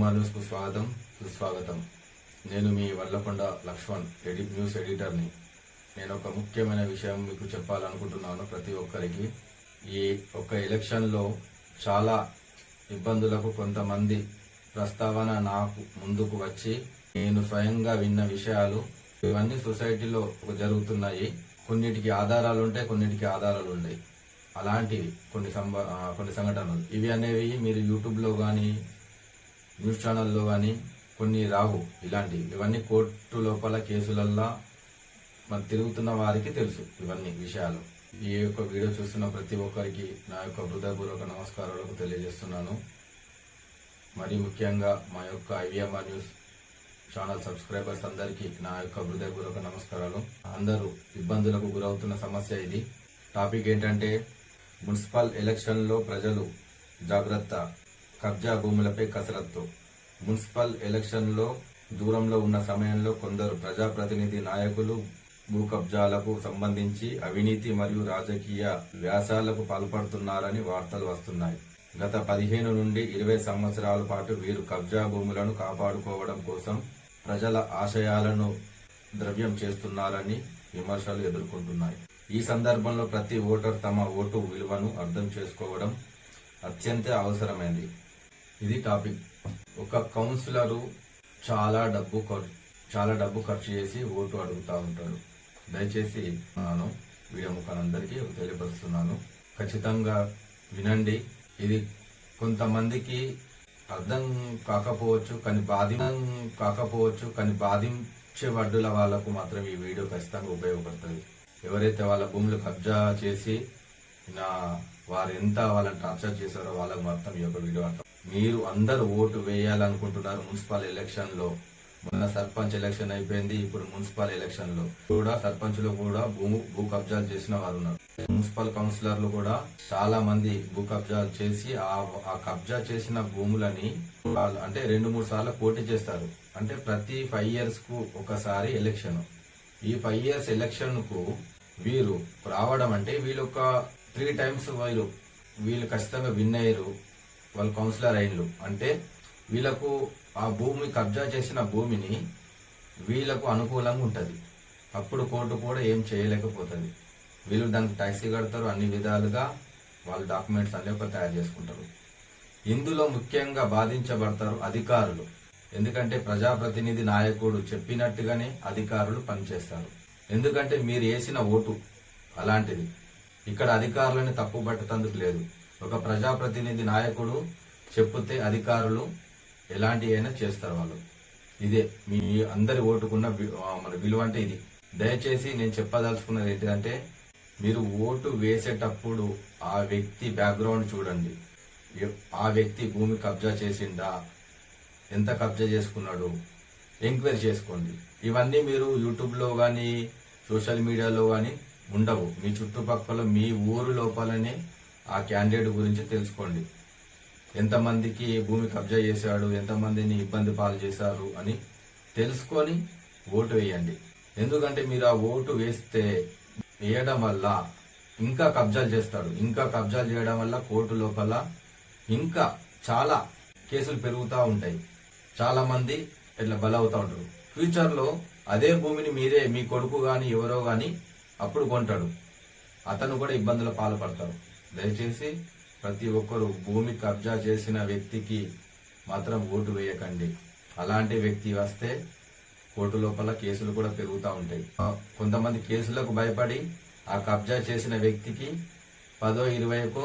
న్యూస్కు స్వాగతం సుస్వాగతం. నేను మీ వల్లకొండ లక్ష్మణ్ న్యూస్ ఎడిటర్ని. నేను ఒక ముఖ్యమైన విషయం మీకు చెప్పాలనుకుంటున్నాను. ప్రతి ఒక్కరికి ఈ ఒక్క ఎలక్షన్లో చాలా ఇబ్బందులకు కొంతమంది ప్రస్తావన నాకు ముందుకు వచ్చి నేను స్వయంగా విన్న విషయాలు ఇవన్నీ సొసైటీలో జరుగుతున్నాయి. కొన్నిటికి ఆధారాలు ఉంటాయి, కొన్నిటికి ఆధారాలు ఉంటాయి. అలాంటివి కొన్ని సంఘటనలు ఇవి అనేవి మీరు యూట్యూబ్లో కానీ న్యూస్ ఛానల్లో కానీ కొన్ని రావు. ఇలాంటివి ఇవన్నీ కోర్టు లోపల కేసులల్లా మరి తిరుగుతున్న వారికి తెలుసు ఇవన్నీ విషయాలు. ఈ యొక్క వీడియో చూస్తున్న ప్రతి ఒక్కరికి నా యొక్క హృదయపూర్వక నమస్కారాలకు తెలియజేస్తున్నాను. మరి ముఖ్యంగా మా యొక్క IVMR న్యూస్ ఛానల్ సబ్స్క్రైబర్స్ అందరికీ నా యొక్క హృదయపూర్వక నమస్కారాలు. అందరూ ఇబ్బందులకు గురవుతున్న సమస్య ఇది. టాపిక్ ఏంటంటే మున్సిపల్ ఎలక్షన్లో ప్రజలు జాగ్రత్త, కబ్జా భూములపై కసరత్తు. మున్సిపల్ ఎలక్షన్లో దూరంలో ఉన్న సమయంలో కొందరు ప్రజాప్రతినిధి నాయకులు భూ కబ్జాలకు సంబంధించి అవినీతి మరియు రాజకీయ వ్యాసాలకు పాల్పడుతున్నారని వార్తలు వస్తున్నాయి. గత 15 నుండి 20 సంవత్సరాల పాటు వీరు కబ్జా భూములను కాపాడుకోవడం కోసం ప్రజల ఆశయాలను ద్రవ్యం చేస్తున్నారని విమర్శలు ఎదుర్కొంటున్నాయి. ఈ సందర్భంలో ప్రతి ఓటర్ తమ ఓటు విలువను అర్థం చేసుకోవడం అత్యంత అవసరమైంది. ఇది టాపిక్. ఒక కౌన్సిలరు చాలా డబ్బు ఖర్చు చేసి ఓటు అడుగుతూ ఉంటాడు. దయచేసి నేను వీడియో ముఖానందరికీ తెలియపరుస్తున్నాను. ఖచ్చితంగా వినండి. ఇది కొంతమందికి అర్థం కాకపోవచ్చు, కానీ బాధించే వడ్డుల వాళ్లకు మాత్రం ఈ వీడియో ఖచ్చితంగా ఉపయోగపడుతుంది. ఎవరైతే వాళ్ళ భూములు కబ్జా చేసి వారు ఎంత వాళ్ళని టార్చర్ చేశారో వాళ్ళకు మాత్రం ఈ యొక్క వీడియో అర్థం. మీరు అందరూ ఓటు వేయాలనుకుంటున్నారు మున్సిపల్ ఎలక్షన్ లో. మొన్న సర్పంచ్ ఎలక్షన్ అయిపోయింది. ఇప్పుడు మున్సిపల్ ఎలక్షన్ లో కూడా సర్పంచ్లు కూడా భూ కబ్జాలు చేసిన వారు ఉన్నారు. మున్సిపల్ కౌన్సిలర్లు కూడా చాలా మంది భూ కబ్జాలు చేసి ఆ కబ్జా చేసిన భూములని అంటే 2-3 సార్లు పోటీ చేస్తారు. అంటే ప్రతి 5 years కు ఒకసారి ఎలక్షన్. ఈ 5 years ఎలక్షన్ కు వీరు రావడం అంటే వీళ్ళు ఒక 3 times వీళ్ళు ఖచ్చితంగా విన్ అయ్యారు. వాళ్ళు కౌన్సిలర్ అయిన్లు అంటే వీళ్ళకు ఆ భూమి కబ్జా చేసిన భూమిని వీళ్ళకు అనుకూలంగా ఉంటుంది. అప్పుడు కోర్టు కూడా ఏం చేయలేకపోతుంది. వీళ్ళు దానికి ట్యాక్సీ కడతారు. అన్ని విధాలుగా వాళ్ళ డాక్యుమెంట్స్ అన్ని తయారు చేసుకుంటారు. ఇందులో ముఖ్యంగా బాధించబడతారు అధికారులు. ఎందుకంటే ప్రజాప్రతినిధి నాయకుడు చెప్పినట్టుగానే అధికారులు పనిచేస్తారు. ఎందుకంటే మీరు వేసిన ఓటు అలాంటిది. ఇక్కడ అధికారులని తప్పు పట్టేందుకు లేదు. ఒక ప్రజాప్రతినిధి నాయకుడు చెప్తే అధికారులు ఎలాంటి అయినా చేస్తారు వాళ్ళు. ఇదే మీ అందరి ఓటుకున్న మన విలువ అంటే ఇది. దయచేసి నేను చెప్పదలుచుకున్నది ఏంటంటే మీరు ఓటు వేసేటప్పుడు ఆ వ్యక్తి బ్యాక్గ్రౌండ్ చూడండి. ఆ వ్యక్తి భూమి కబ్జా చేసిండా, ఎంత కబ్జా చేసుకున్నాడు ఎంక్వైరీ చేసుకోండి. ఇవన్నీ మీరు యూట్యూబ్లో కానీ సోషల్ మీడియాలో కానీ ఉండవు. మీ చుట్టుపక్కల మీ ఊరు లోపలనే ఆ క్యాండిడేట్ గురించి తెలుసుకోండి. ఎంతమందికి భూమి కబ్జా చేశాడు, ఎంతమందిని ఇబ్బంది పాలు చేశారు అని తెలుసుకొని ఓటు వేయండి. ఎందుకంటే మీరు ఆ ఓటు వేయడం వల్ల ఇంకా కబ్జాలు చేస్తాడు. ఇంకా కబ్జాలు చేయడం వల్ల కోర్టు లోపల ఇంకా చాలా కేసులు పెరుగుతూ ఉంటాయి. చాలా మంది ఇట్లా బలవుతూ ఉంటారు. ఫ్యూచర్లో అదే భూమిని మీరే మీ కొడుకు కానీ ఎవరో కానీ అప్పుడు కొంటాడు. అతను కూడా ఇబ్బందుల పాల్పడతారు. దయచేసి ప్రతి ఒక్కరు భూమి కబ్జా చేసిన వ్యక్తికి మాత్రం ఓటు వేయకండి. అలాంటి వ్యక్తి వస్తే కోర్టు లోపల కేసులు కూడా పెరుగుతూ ఉంటాయి. కొంతమంది కేసులకు భయపడి ఆ కబ్జా చేసిన వ్యక్తికి 10, 20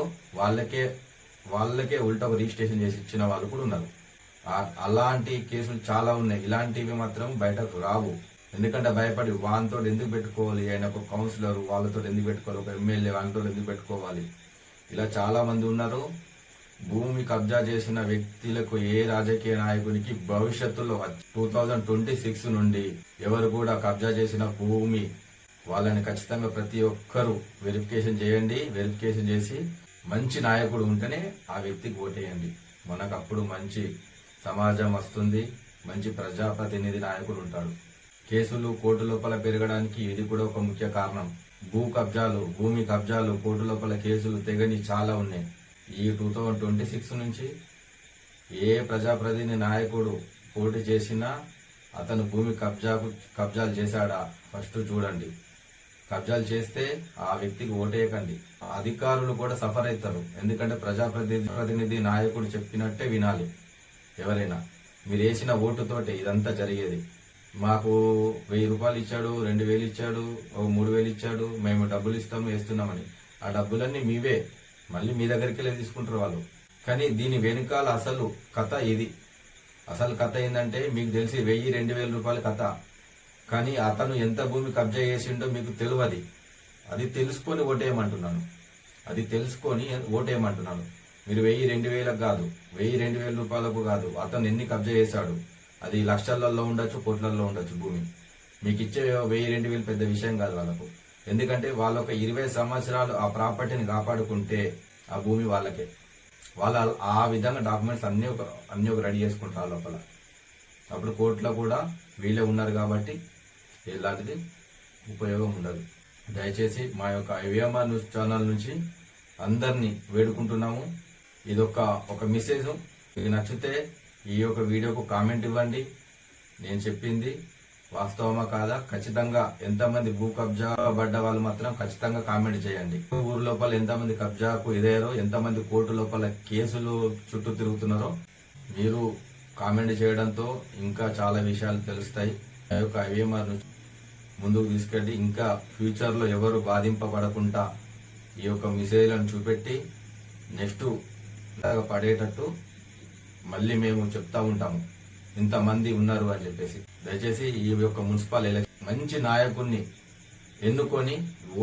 వాళ్ళకే ఉల్టా రిజిస్ట్రేషన్ చేసి ఇచ్చిన వాళ్ళు కూడా ఉన్నారు. అలాంటి కేసులు చాలా ఉన్నాయి. ఇలాంటివి మాత్రం బయటకు రావు. ఎందుకంటే భయపడి వాళ్ళతో ఎందుకు పెట్టుకోవాలి, ఆయన ఒక కౌన్సిలర్ వాళ్ళతో ఎందుకు పెట్టుకోవాలి, ఒక ఎమ్మెల్యే వాళ్ళతో ఎందుకు పెట్టుకోవాలి. ఇలా చాలా మంది ఉన్నారు. భూమి కబ్జా చేసిన వ్యక్తులకు ఏ రాజకీయ నాయకునికి భవిష్యత్తులో 2026 నుండి ఎవరు కూడా కబ్జా చేసిన భూమి వాళ్ళని ఖచ్చితంగా ప్రతి ఒక్కరూ వెరిఫికేషన్ చేయండి. వెరిఫికేషన్ చేసి మంచి నాయకుడు ఉంటేనే ఆ వ్యక్తికి ఓటేయండి. మనకు అప్పుడు మంచి సమాజం వస్తుంది, మంచి ప్రజాప్రతినిధి నాయకుడు ఉంటాడు. కేసులు కోర్టు లోపల పెరగడానికి ఇది కూడా ఒక ముఖ్య కారణం. భూమి కబ్జాలు, కోర్టు లోపల కేసులు తెగని చాలా ఉన్నాయి. ఈ 2026 నుంచి ఏ ప్రజాప్రతినిధి నాయకుడు పోటీ చేసినా అతను భూమి కబ్జాలు చేశాడా ఫస్ట్ చూడండి. కబ్జాలు చేస్తే ఆ వ్యక్తికి ఓటేయకండి. అధికారులు కూడా సఫర్ అవుతారు. ఎందుకంటే ప్రజాప్రతినిధి నాయకుడు చెప్పినట్టే వినాలి. ఎవరైనా మీరు వేసిన ఓటుతోటే ఇదంతా జరిగేది. మాకు 1000 రూపాయలు ఇచ్చాడు, 2000 ఇచ్చాడు, 3000 ఇచ్చాడు, మేము డబ్బులు ఇస్తాము వేస్తున్నామని, ఆ డబ్బులన్నీ మీవే, మళ్ళీ మీ దగ్గరికి వెళ్ళి తీసుకుంటారు వాళ్ళు. కానీ దీని వెనుకాల అసలు కథ ఇది. అసలు కథ ఏంటంటే మీకు తెలిసి 1000-2000 రూపాయల కథ. కానీ అతను ఎంత భూమి కబ్జా చేసిండో మీకు తెలియదు. అది తెలుసుకొని ఓటేయమంటున్నాను. మీరు 1000-2000 కాదు, 1000-2000 రూపాయలకు కాదు, అతను ఎన్ని కబ్జా చేశాడు అది లక్షలలో ఉండొచ్చు, కోట్లలో ఉండొచ్చు భూమి. మీకు ఇచ్చే 1000-2000 పెద్ద విషయం కాదు వాళ్ళకు. ఎందుకంటే వాళ్ళ ఒక 20 సంవత్సరాలు ఆ ప్రాపర్టీని కాపాడుకుంటే ఆ భూమి వాళ్ళకే. వాళ్ళ ఆ విధంగా డాక్యుమెంట్స్ అన్ని ఒక రెడీ చేసుకుంటారు లోపల. అప్పుడు కోర్టులో కూడా వీళ్ళే ఉన్నారు కాబట్టి ఎలాంటిది ఉపయోగం ఉండదు. దయచేసి మా యొక్క ఐవిఎంఆర్ న్యూస్ ఛానల్ నుంచి అందరినీ వేడుకుంటున్నాము. ఇది ఒక మెసేజ్. మీకు నచ్చితే ఈ యొక్క వీడియోకు కామెంట్ ఇవ్వండి. నేను చెప్పింది వాస్తవమా కాదా ఖచ్చితంగా ఎంతమంది భూ కబ్జా పడ్డ వాళ్ళు మాత్రం ఖచ్చితంగా కామెంట్ చేయండి. ఊరు లోపల ఎంతమంది కబ్జాకు ఎదారో, ఎంతమంది కోర్టు లోపల కేసులు చుట్టూ తిరుగుతున్నారో మీరు కామెంట్ చేయడంతో ఇంకా చాలా విషయాలు తెలుస్తాయి. ఆ యొక్క ఐవిఎంఆర్ నుంచి ముందుకు తీసుకెళ్ళి ఇంకా ఫ్యూచర్ లో ఎవరు బాధింపబడకుండా ఈ యొక్క మెసేజ్లను చూపెట్టి నెక్స్ట్ పడేటట్టు మళ్ళీ మేము చెప్తా ఉంటాము ఇంతమంది ఉన్నారు అని చెప్పేసి. దయచేసి ఈ యొక్క మున్సిపల్ ఎలక్షన్ మంచి నాయకుడిని ఎన్నుకొని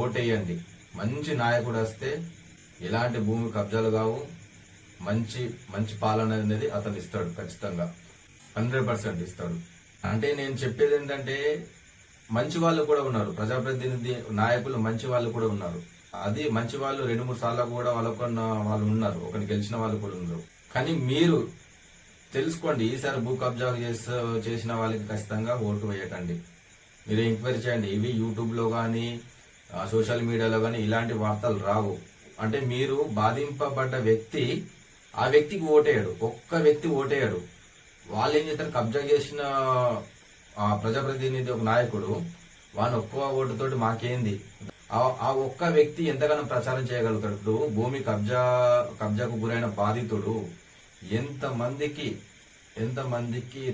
ఓటేయండి. మంచి నాయకుడు వస్తే ఎలాంటి భూమి కబ్జాలు కావు, మంచి పాలన అనేది అతను ఇస్తాడు. ఖచ్చితంగా 100% ఇస్తాడు. అంటే నేను చెప్పేది ఏంటంటే మంచి వాళ్ళు కూడా ఉన్నారు, ప్రజాప్రతినిధి నాయకులు మంచి వాళ్ళు కూడా ఉన్నారు. అది మంచి వాళ్ళు 2-3 సార్లు కూడా వాళ్ళు ఉన్నారు, ఒకటి గెలిచిన వాళ్ళు కూడా ఉన్నారు. కానీ మీరు తెలుసుకోండి, ఈసారి భూ కబ్జాలు చేసిన వాళ్ళకి ఖచ్చితంగా ఓటు వేయకండి. మీరు ఎంక్వైరీ చేయండి. ఇవి యూట్యూబ్ లో కానీ సోషల్ మీడియాలో కానీ ఇలాంటి వార్తలు రావు. అంటే మీరు బాధింపబడ్డ వ్యక్తి ఆ వ్యక్తికి ఓటేయడు, ఒక్క వ్యక్తి ఓటేయడు. వాళ్ళు ఏం చేస్తారు, కబ్జా చేసిన ప్రజాప్రతినిధి ఒక నాయకుడు వాని ఒక్క ఓటుతోటి మాకేంది, ఆ ఒక్క వ్యక్తి ఎంతగానో ప్రచారం చేయగలుగుతాడు. ఇప్పుడు భూమి కబ్జాకు గురైన బాధితుడు ఎంతమందికి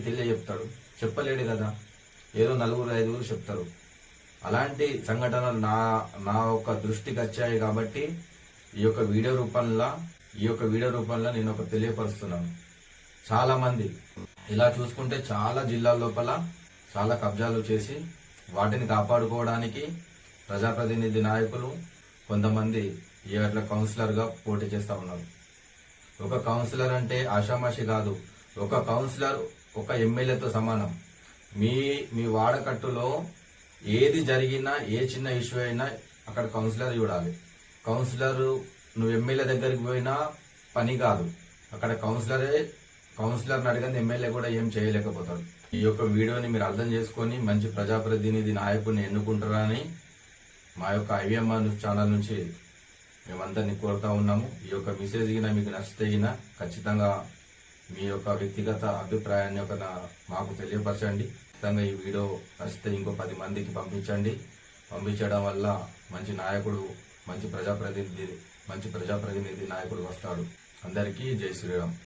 తెలియజెప్తాడు, చెప్పలేడు కదా. ఏదో 4-5 చెప్తారు. అలాంటి సంఘటనలు నా ఒక దృష్టికి వచ్చాయి కాబట్టి ఈ యొక్క వీడియో రూపంలో నేను ఒక తెలియపరుస్తున్నాను. చాలా మంది ఇలా చూసుకుంటే చాలా జిల్లాల లోపల చాలా కబ్జాలు చేసి వాటిని కాపాడుకోవడానికి ప్రజాప్రతినిధి నాయకులు కొంతమంది అట్లా కౌన్సిలర్ గా పోటీ చేస్తా ఉన్నారు. ఒక కౌన్సిలర్ అంటే ఆషామాషి కాదు. ఒక కౌన్సిలర్ ఒక ఎమ్మెల్యేతో సమానం. మీ వాడకట్టులో ఏది జరిగినా, ఏ చిన్న ఇష్యూ అయినా అక్కడ కౌన్సిలర్ చూడాలి. కౌన్సిలర్ నువ్వు ఎమ్మెల్యే దగ్గరికి పోయినా పని కాదు, అక్కడ కౌన్సిలర్ని అడిగింది ఎమ్మెల్యే కూడా ఏం చేయలేకపోతాడు. ఈ యొక్క వీడియోని మీరు అర్థం చేసుకొని మంచి ప్రజాప్రతినిధి నాయకుడిని ఎన్నుకుంటారని మా యొక్క ఐవిఎంఆర్ న్యూస్ ఛానల్ నుంచి మేమందరినీ కోరుతా ఉన్నాము. ఈ యొక్క మెసేజ్ గిన మీకు నచ్చితే ఖచ్చితంగా మీ యొక్క వ్యక్తిగత అభిప్రాయాన్ని మాకు తెలియపరచండి. ఖచ్చితంగా ఈ వీడియో నచ్చితే ఇంకో 10 మందికి పంపించడం వల్ల మంచి నాయకుడు, మంచి ప్రజాప్రతినిధి నాయకుడు వస్తాడు. అందరికీ జై శ్రీరామ్.